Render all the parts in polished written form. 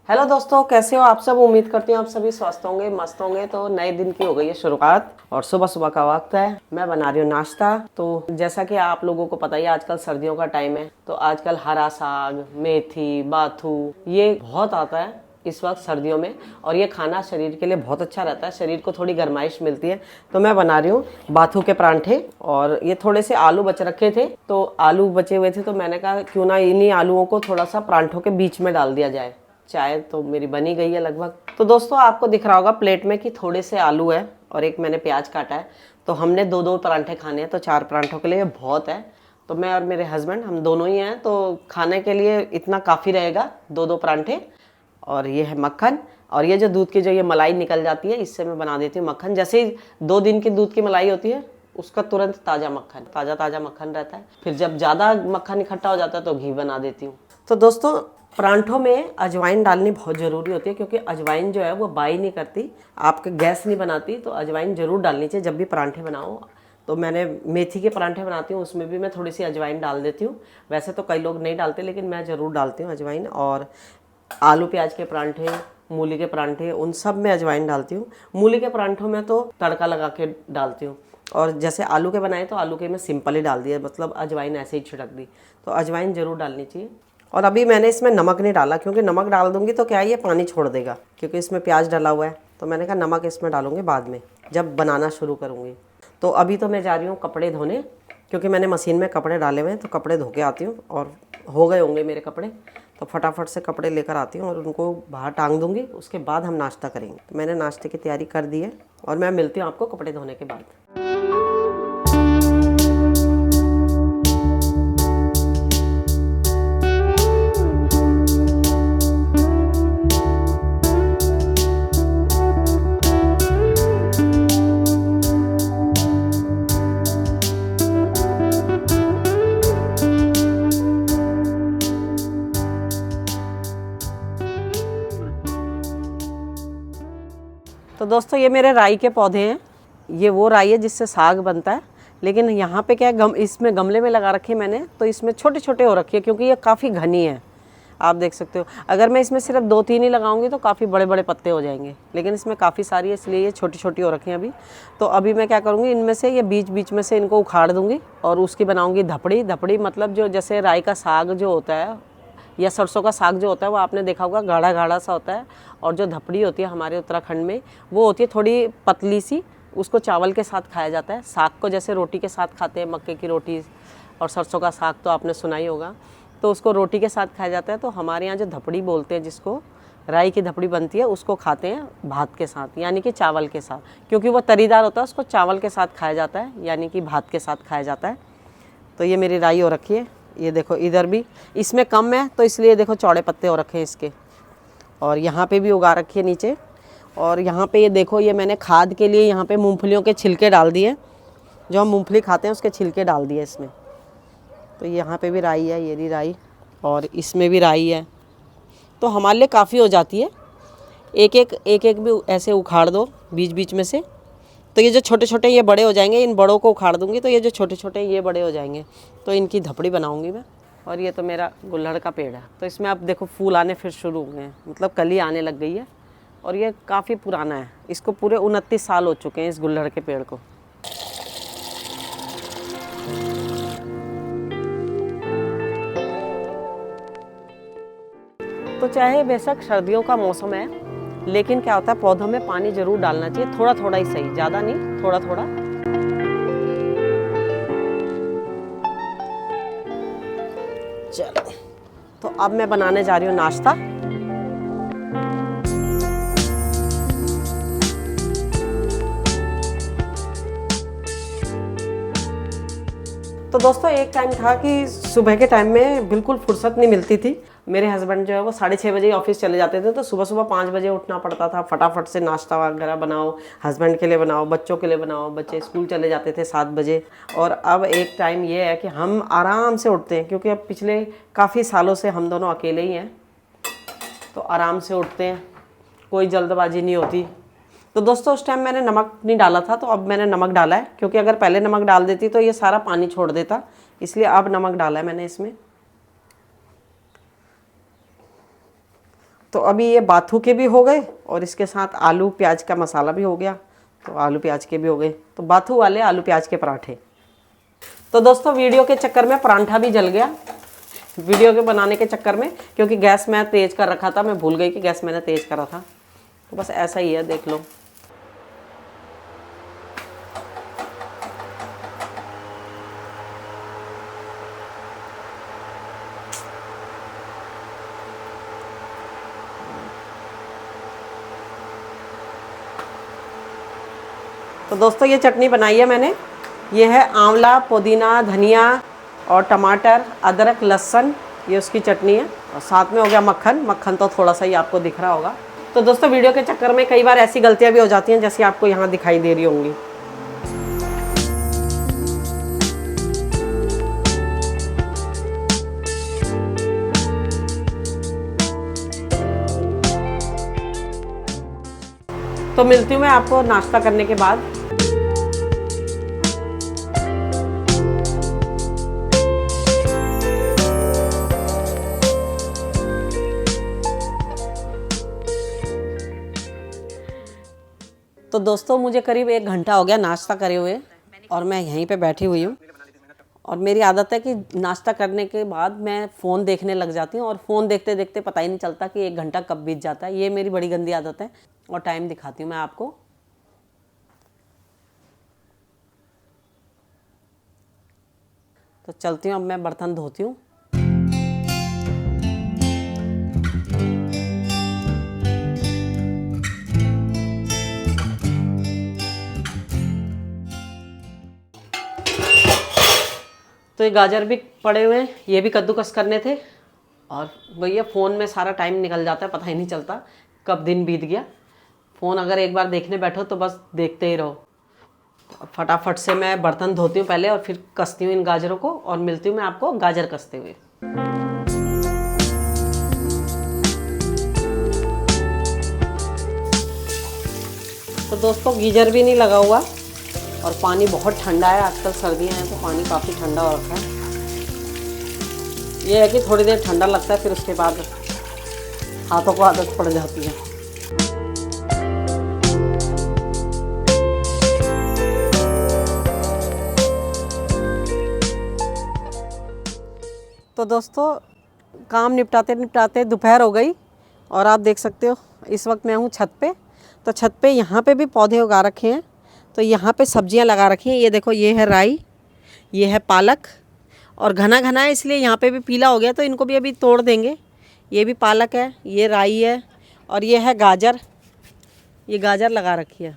Hello दोस्तों, कैसे हो आप सब। उम्मीद करती हूँ आप सभी स्वस्थ होंगे, मस्त होंगे। तो नए दिन की हो गई है शुरुआत और सुबह सुबह का वक्त है। मैं बना रही हूँ नाश्ता। तो जैसा कि आप लोगों को पता ही है, आजकल सर्दियों का टाइम है, तो आजकल हरा साग, मेथी, बाथू ये बहुत आता है इस वक्त सर्दियों में। और ये खाना शरीर के लिए बहुत अच्छा रहता है, शरीर को थोड़ी गर्माइश मिलती है। तो मैं बना रही हूँ बाथू के परांठे। और ये थोड़े से आलू बच रखे थे, तो आलू बचे हुए थे, तो मैंने कहा क्यों ना इन्हीं आलूओं को थोड़ा सा परांठों के बीच में डाल दिया जाए। चाय तो मेरी बनी गई है लगभग। तो दोस्तों, आपको दिख रहा होगा प्लेट में कि थोड़े से आलू है और एक मैंने प्याज काटा है। तो हमने दो दो परांठे खाने हैं, तो 4 परांठों के लिए बहुत है। तो मैं और मेरे हस्बैंड हम दोनों ही हैं, तो खाने के लिए इतना काफ़ी रहेगा, दो दो परांठे। और ये है मक्खन। और ये जो दूध की जो ये मलाई निकल जाती है, इससे मैं बना देती हूँ मक्खन। जैसे ही 2 दिन की दूध की मलाई होती है, उसका तुरंत ताज़ा मक्खन, ताज़ा ताज़ा मक्खन रहता है। फिर जब ज़्यादा मक्खन इकट्ठा हो जाता है तो घी बना देती हूँ। तो दोस्तों, परांठों में अजवाइन डालनी बहुत ज़रूरी होती है, क्योंकि अजवाइन जो है वो बाई नहीं करती, आपके गैस नहीं बनाती। तो अजवाइन ज़रूर डालनी चाहिए जब भी परांठे बनाओ। तो मैंने मेथी के परांठे बनाती हूँ, उसमें भी मैं थोड़ी सी अजवाइन डाल देती हूँ। वैसे तो कई लोग नहीं डालते, लेकिन मैं ज़रूर डालती हूँ अजवाइन। और आलू प्याज के परांठे, मूली के परांठे, उन सब में अजवाइन डालती हूँ। मूली के परांठों में तो तड़का लगा के डालती हूँ। और जैसे आलू के बनाए तो आलू के मैं सिंपल ही डाल दिया, मतलब अजवाइन ऐसे ही छिड़क दी। तो अजवाइन ज़रूर डालनी चाहिए। और अभी मैंने इसमें नमक नहीं डाला, क्योंकि नमक डाल दूंगी तो क्या है, ये पानी छोड़ देगा, क्योंकि इसमें प्याज डाला हुआ है। तो मैंने कहा नमक इसमें डालूंगी बाद में, जब बनाना शुरू करूँगी। तो अभी तो मैं जा रही हूँ कपड़े धोने, क्योंकि मैंने मशीन में कपड़े डाले हुए हैं। तो कपड़े धो के आती हूँ, और हो गए होंगे मेरे कपड़े, तो फटाफट से कपड़े लेकर आती हूँ और उनको बाहर टांग दूँगी। उसके बाद हम नाश्ता करेंगे। तो मैंने नाश्ते की तैयारी कर दी है, और मैं मिलती हूँ आपको कपड़े धोने के बाद। तो दोस्तों, ये मेरे राई के पौधे हैं। ये वो राई है जिससे साग बनता है। लेकिन यहाँ पे क्या है, इसमें गमले में लगा रखे मैंने, तो इसमें छोटे छोटे हो रखे हैं, क्योंकि ये काफ़ी घनी है। आप देख सकते हो, अगर मैं इसमें सिर्फ 2-3 ही लगाऊंगी तो काफ़ी बड़े बड़े पत्ते हो जाएंगे, लेकिन इसमें काफ़ी सारी है, इसलिए ये छोटी छोटी हो रखी हैं अभी। तो अभी मैं क्या करूँगी, इनमें से ये बीच बीच में से इनको उखाड़ दूँगी और उसकी बनाऊँगी धपड़ी। धपड़ी मतलब जो जैसे राई का साग जो होता है, या सरसों का साग जो होता है, वो आपने देखा होगा गाढ़ा गाढ़ा सा होता है। और जो धपड़ी होती है हमारे उत्तराखंड में, वो होती है थोड़ी पतली सी। उसको चावल के साथ खाया जाता है। साग को जैसे रोटी के साथ खाते हैं, मक्के की रोटी, और सरसों का साग तो आपने सुना ही होगा, तो उसको रोटी के साथ खाया जाता है। तो हमारे यहाँ जो धपड़ी बोलते हैं, जिसको राई की धपड़ी बनती है, उसको खाते हैं भात के साथ, यानी कि चावल के साथ। क्योंकि वो तरीदार होता है, उसको चावल के साथ खाया जाता है, यानी कि भात के साथ खाया जाता है। तो ये मेरी राई हो रखी है। ये देखो, इधर भी इसमें कम है, तो इसलिए देखो चौड़े पत्ते हो रखे हैं इसके। और यहाँ पे भी उगा रखी है नीचे। और यहाँ पे ये देखो, ये मैंने खाद के लिए यहाँ पे मूंगफलियों के छिलके डाल दिए। जो हम मूंगफली खाते हैं उसके छिलके डाल दिए इसमें। तो यहाँ पे भी राई है, ये भी राई, और इसमें भी राई है। तो हमारे लिए काफ़ी हो जाती है। एक एक भी ऐसे उखाड़ दो बीच बीच में से। तो ये जो छोटे छोटे ये बड़े हो जाएंगे, इन बड़ों को उखाड़ दूंगी, तो ये जो छोटे छोटे ये बड़े हो जाएंगे। तो इनकी धपड़ी बनाऊंगी मैं। और ये तो मेरा गुल्लड़ का पेड़ है, तो इसमें अब देखो फूल आने फिर शुरू हो गए हैं, मतलब कली आने लग गई है। और ये काफ़ी पुराना है, इसको पूरे 29 साल हो चुके हैं इस गुल्लड़ के पेड़ को। तो चाहे बेशक सर्दियों का मौसम है, लेकिन क्या होता है, पौधों में पानी जरूर डालना चाहिए, थोड़ा थोड़ा ही सही, ज़्यादा नहीं, थोड़ा थोड़ा। चलो, तो अब मैं बनाने जा रही हूँ नाश्ता। तो दोस्तों, एक टाइम था कि सुबह के टाइम में बिल्कुल फुर्सत नहीं मिलती थी। मेरे हस्बैंड जो है वो 6:30 बजे ऑफिस चले जाते थे, तो सुबह सुबह 5 बजे उठना पड़ता था। फटाफट से नाश्ता वगैरह बनाओ, हस्बैंड के लिए बनाओ, बच्चों के लिए बनाओ। बच्चे स्कूल चले जाते थे 7 बजे। और अब एक टाइम ये है कि हम आराम से उठते हैं, क्योंकि अब पिछले काफ़ी सालों से हम दोनों अकेले ही हैं, तो आराम से उठते हैं, कोई जल्दबाजी नहीं होती। तो दोस्तों, उस टाइम मैंने नमक नहीं डाला था, तो अब मैंने नमक डाला है, क्योंकि अगर पहले नमक डाल देती तो ये सारा पानी छोड़ देता, इसलिए अब नमक डाला है मैंने इसमें। तो अभी ये बाथू के भी हो गए और इसके साथ आलू प्याज का मसाला भी हो गया, तो आलू प्याज के भी हो गए, तो बाथू वाले आलू प्याज के पराठे। तो दोस्तों वीडियो के चक्कर में परांठा भी जल गया, वीडियो के बनाने के चक्कर में, क्योंकि गैस मैं तेज़ कर रखा था, मैं भूल गई कि गैस मैंने तेज़ करा था। तो बस ऐसा ही है, देख लो। तो दोस्तों ये चटनी बनाई है मैंने, ये है आंवला, पुदीना, धनिया और टमाटर, अदरक, लहसुन, ये उसकी चटनी है। और साथ में हो गया मक्खन, मक्खन तो थोड़ा सा ही आपको दिख रहा होगा। तो दोस्तों वीडियो के चक्कर में कई बार ऐसी गलतियां भी हो जाती हैं जैसी आपको यहाँ दिखाई दे रही होंगी। तो मिलती हूँ मैं आपको नाश्ता करने के बाद। तो दोस्तों मुझे करीब 1 घंटा हो गया नाश्ता करे हुए और मैं यहीं पे बैठी हुई हूँ। और मेरी आदत है कि नाश्ता करने के बाद मैं फ़ोन देखने लग जाती हूँ और फ़ोन देखते देखते पता ही नहीं चलता कि 1 घंटा कब बीत जाता है। ये मेरी बड़ी गंदी आदत है। और टाइम दिखाती हूँ मैं आपको। तो चलती हूँ, अब मैं बर्तन धोती हूँ। तो ये गाजर भी पड़े हुए हैं, ये भी कद्दूकस करने थे। और भैया फ़ोन में सारा टाइम निकल जाता है, पता ही नहीं चलता कब दिन बीत गया। फ़ोन अगर एक बार देखने बैठो तो बस देखते ही रहो। तो फटाफट से मैं बर्तन धोती हूँ पहले और फिर कसती हूँ इन गाजरों को, और मिलती हूँ मैं आपको गाजर कसते हुए। तो दोस्तों गीजर भी नहीं लगा हुआ और पानी बहुत ठंडा है, आजकल सर्दियाँ हैं तो पानी काफ़ी ठंडा हो रखा है। ये है कि थोड़ी देर ठंडा लगता है, फिर उसके बाद हाथों को आदत पड़ जाती है। तो दोस्तों काम निपटाते निपटाते दोपहर हो गई और आप देख सकते हो इस वक्त मैं हूँ छत पे। तो छत पे यहाँ पे भी पौधे उगा रखे हैं। तो यहाँ पे सब्जियाँ लगा रखी हैं। ये देखो, ये है राई, ये है पालक, और घना घना है इसलिए यहाँ पे भी पीला हो गया, तो इनको भी अभी तोड़ देंगे। ये भी पालक है, ये राई है, और ये है गाजर, ये गाजर लगा रखी है।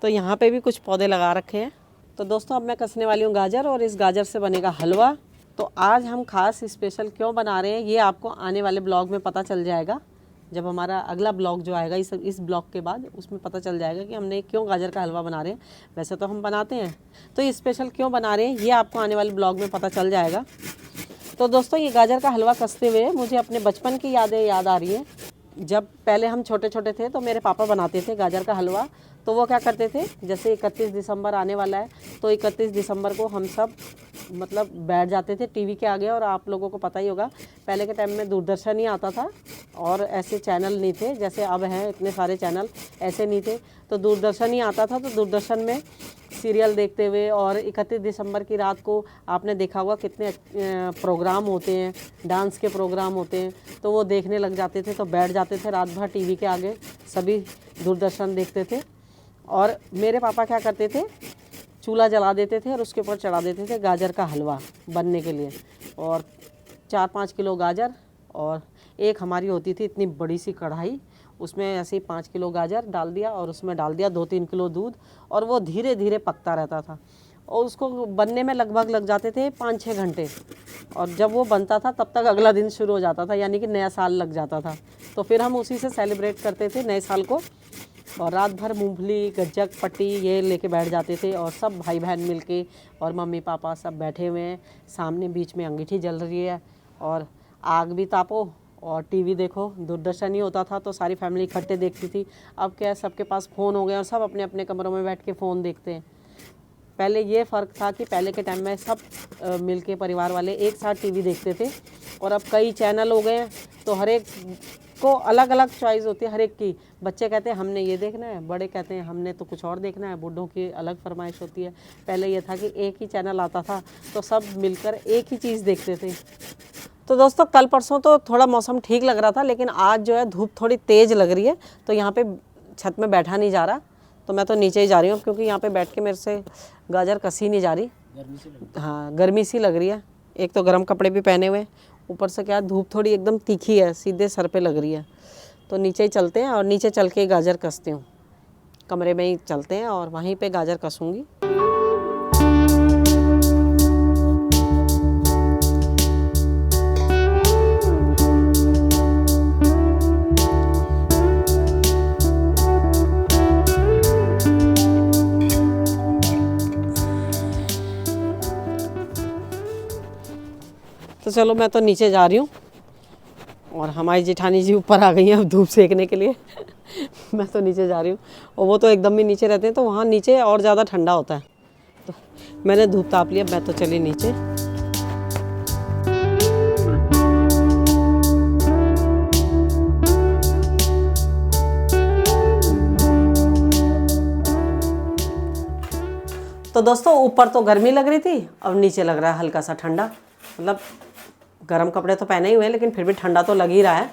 तो यहाँ पे भी कुछ पौधे लगा रखे हैं। तो दोस्तों अब मैं कसने वाली हूँ गाजर, और इस गाजर से बनेगा हलवा। तो आज हम खास स्पेशल क्यों बना रहे हैं ये आपको आने वाले ब्लॉग में पता चल जाएगा। जब हमारा अगला ब्लॉग जो आएगा इस ब्लॉग के बाद, उसमें पता चल जाएगा कि हमने क्यों गाजर का हलवा बना रहे हैं। वैसे तो हम बनाते हैं, तो ये स्पेशल क्यों बना रहे हैं ये आपको आने वाले ब्लॉग में पता चल जाएगा। तो दोस्तों ये गाजर का हलवा कसते हुए मुझे अपने बचपन की यादें याद आ रही हैं। जब पहले हम छोटे छोटे थे तो मेरे पापा बनाते थे गाजर का हलवा। तो वो क्या करते थे, जैसे 31 दिसंबर आने वाला है तो 31 दिसंबर को हम सब मतलब बैठ जाते थे टीवी के आगे। और आप लोगों को पता ही होगा पहले के टाइम में दूरदर्शन ही आता था और ऐसे चैनल नहीं थे जैसे अब हैं, इतने सारे चैनल ऐसे नहीं थे। तो दूरदर्शन ही आता था, तो दूरदर्शन में सीरियल देखते हुए, और 31 दिसंबर की रात को आपने देखा होगा कितने प्रोग्राम होते हैं, डांस के प्रोग्राम होते हैं, तो वो देखने लग जाते थे। तो बैठ जाते थे रात भर टीवी के आगे, सभी दूरदर्शन देखते थे। और मेरे पापा क्या करते थे, चूल्हा जला देते थे और उसके ऊपर चढ़ा देते थे गाजर का हलवा बनने के लिए। और 4-5 किलो गाजर, और एक हमारी होती थी इतनी बड़ी सी कढ़ाई, उसमें ऐसे ही 5 किलो गाजर डाल दिया और उसमें डाल दिया 2-3 किलो दूध, और वो धीरे धीरे पकता रहता था। और उसको बनने में लगभग लग जाते थे 5-6 घंटे। और जब वो बनता था तब तक अगला दिन शुरू हो जाता था, यानी कि नया साल लग जाता था। तो फिर हम उसी से सेलिब्रेट करते थे नए साल को। और रात भर मूंगफली, गज्जक, पट्टी ये लेके बैठ जाते थे, और सब भाई बहन मिलके और मम्मी पापा सब बैठे हुए हैं। सामने बीच में अंगीठी जल रही है, और आग भी तापो और टीवी देखो। दूरदर्शन ही होता था तो सारी फैमिली इकट्ठे देखती थी। अब क्या है, सबके पास फ़ोन हो गए और सब अपने अपने कमरों में बैठ के फ़ोन देखते हैं। पहले ये फ़र्क था कि पहले के टाइम में सब मिलके परिवार वाले एक साथ टीवी देखते थे, और अब कई चैनल हो गए हैं तो हर एक सबको अलग अलग चॉइस होती है हर एक की। बच्चे कहते हैं हमने ये देखना है, बड़े कहते हैं हमने तो कुछ और देखना है, बूढ़ों की अलग फरमाइश होती है। पहले ये था कि एक ही चैनल आता था तो सब मिलकर एक ही चीज़ देखते थे। तो दोस्तों कल परसों तो थोड़ा मौसम ठीक लग रहा था, लेकिन आज जो है धूप थोड़ी तेज़ लग रही है, तो यहाँ पे छत में बैठा नहीं जा रहा, तो मैं तो नीचे ही जा रही हूँ, क्योंकि यहाँ पे बैठ के मेरे से गाजर कसी नहीं जा रही। हाँ, गर्मी सी लग रही है। एक तो गर्म कपड़े भी पहने हुए, ऊपर से क्या धूप थोड़ी एकदम तीखी है, सीधे सर पे लग रही है। तो नीचे ही चलते हैं और नीचे चल के गाजर कसती हूँ। कमरे में ही चलते हैं और वहीं पे गाजर कसूँगी। तो चलो मैं तो नीचे जा रही हूँ और हमारी जेठानी जी ऊपर आ गई हैं अब धूप सेकने के लिए। मैं तो नीचे जा रही हूँ और वो तो एकदम ही नीचे रहते हैं, तो वहाँ नीचे और ज़्यादा ठंडा होता है। तो मैंने धूप ताप लिया, मैं तो चली नीचे। तो दोस्तों ऊपर तो गर्मी लग रही थी, अब नीचे लग रहा है हल्का सा ठंडा। मतलब गर्म कपड़े तो पहने ही हुए हैं, लेकिन फिर भी ठंडा तो लग ही रहा है।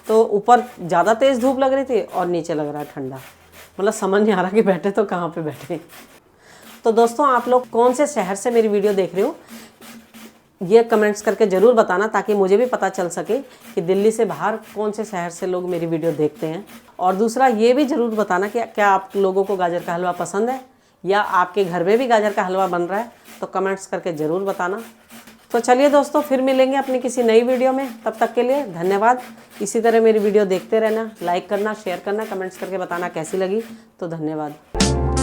तो ऊपर ज़्यादा तेज़ धूप लग रही थी और नीचे लग रहा है ठंडा। मतलब समझ नहीं आ रहा कि बैठे तो कहाँ पे बैठे। तो दोस्तों आप लोग कौन से शहर से मेरी वीडियो देख रहे हो, ये कमेंट्स करके ज़रूर बताना, ताकि मुझे भी पता चल सके कि दिल्ली से बाहर कौन से शहर से लोग मेरी वीडियो देखते हैं। और दूसरा ये भी ज़रूर बताना कि क्या आप लोगों को गाजर का हलवा पसंद है, या आपके घर में भी गाजर का हलवा बन रहा है, तो कमेंट्स करके ज़रूर बताना। तो चलिए दोस्तों, फिर मिलेंगे अपनी किसी नई वीडियो में। तब तक के लिए धन्यवाद। इसी तरह मेरी वीडियो देखते रहना, लाइक करना, शेयर करना, कमेंट्स करके बताना कैसी लगी। तो धन्यवाद।